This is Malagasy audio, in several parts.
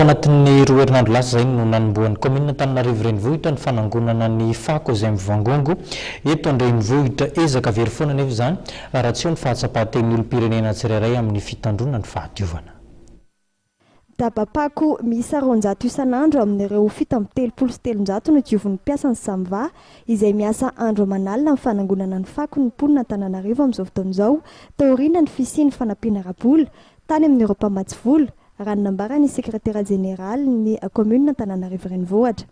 anatin'ny roa herinandro lasa zay no nanomboan'ny commune Antananarivo renivohitra ny fanangonana ny fako izay mivangongo eto an-drenivohitra ezaka very foana nefa izany raha tsy eo ny fahatsapahan-tenin'ny olom-pirenena tsirairay amin'ny fitandrona ny fahadiovana. Dabapako miisa 200 isan'andro amin'ireo 7telopolo no diovin'ny mpiasan'ny Samva izay miasa andro manalina amin'ny fanangonana ny fako ny mponina Antananarivo amin'izao fotoana izao taoriana ny fisian'ny fanampiana rabola tany amin'ny Europa Matsivola raha nambarany sekretera jeneraly ny commune Antananarivo renivohitra.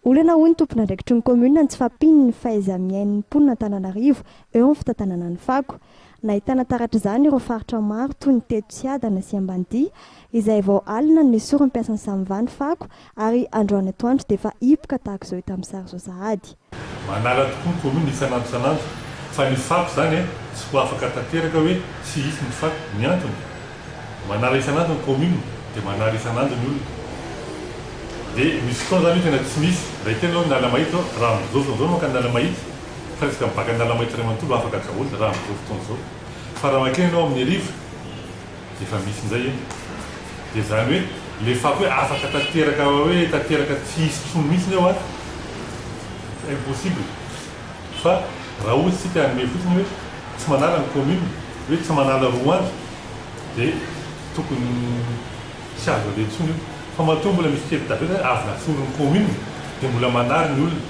Olana hoy ny tompona andraikitry ny commune ny tsy fampiny ny fahaiza-miain'ny mponina Antananarivo eo amin'ny fitantanana ny fako. Nahitana taratra izany ireo faritra maro toy ny Teto-Tsiadana sy Ambanidia izay vao alina ny sorony mpiasan'ny Samva ny fako ary androany atoandro dia efa hipoka tahaka izao hita amin'ny sary izao sahady. Manala tokoa ny commune isan'andro fa ny fako zany tsy ho afaka tanteraka hoe tsy hisy ny fako ny antony. Manala isan'andro ny commune dia manala isan'andro ny olona. Dia misy fotoana zany tena tsy misy raha tena hoe nala mahita raha amin'izao moka nala mahita fa resaka mibaka nala mahita ray manontolo afaka daholo raha amin'izao fotoana izao. Fa raha makeny ianao amin'ny rivo dia efa misy an'izay eny. Dia zany hoe le fako hoe afaka tanteraka tsy hisy tsony mihitsy ao impossible. Fa raha ohatsy tsika hanome fotsiny hoe tsy manala ny commune hoe tsy manala roa andro dia tokony tsy azo aleha tsony io. Fa matoa mbola misy kely davy hoe avy natsony ny commune dia mbola manary ny olona.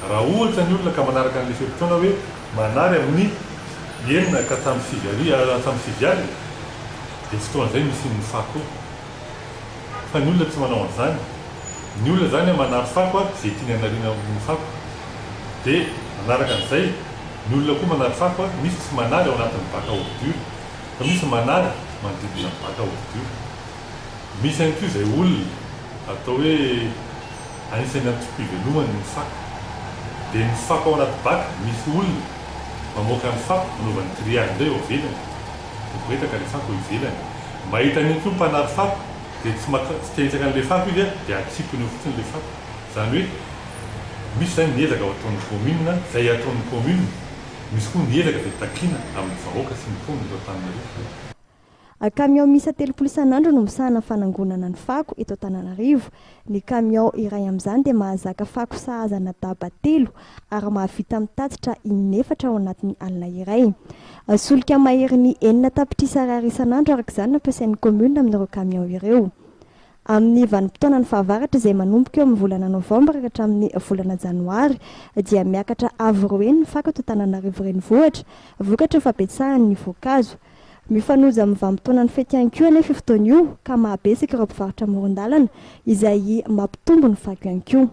Raha ohatra ny olona ka manaraka an'ilay fotoana hoe manary amin'ny enina ka tamin'ny 6 aly dia fotoana izay misy ny fako. Fa ny olona tsy manao an'izany. Ny olona zany manary fako izay tiany hanariana amin'ny fako. Dia manaraka an'izay ny olona koa manary fako misy tsy manary ao anatin'ny bac à ordure fa misy manary manodidina ny bac à ordure. Misy ihany koa izay olona atao hoe anisany antom-pivelomany ny fako. Dia ny fako ao anaty bac misy olona mamoaka ny fako anaovany triage indray eo ivelany. Dia boetaka ilay fako eo ivelany. Mahita ny koa mpanary fako dia tsy tehitsaka an'ilay fako izy dia atsipony eo fotsiny ilay fako. Zany hoe misy zany niezaka ao ataon'ny commune izay ataon'ny commune misy koa niezaka dia takiana amin'ny vahoaka sy ny mponina eto Antananarivo. Camion miisa 3 isan'andro no misahana fanangonana ny fako eto Antananarivo. Ny camion iray amin'izany dia mahazaka fako sahazana daba 3 ary mahavita mitatitra 4 ao anatin'ny alina iray. Solika mahery ny 4 tapitrisa ariary isan'andro araka izany nampiasain'ny commune amin'ireo camion ireo. Amin'ny vanim-potoana ny fahavaratra izay manomboka eo amin'ny volana novambra ka hatramin'ny volana janoary dia miakatra avy roeny ny fako eto Antananarivo renivohitra vokatra fampetsahany ny voankazo. Mifanoja amin'ny vanim-potoana ny fety ihany koa anefa fotoana io ka mahabesaka ireo mpivarotra amoron-dalana izay mampitombo ny fako ihany koa.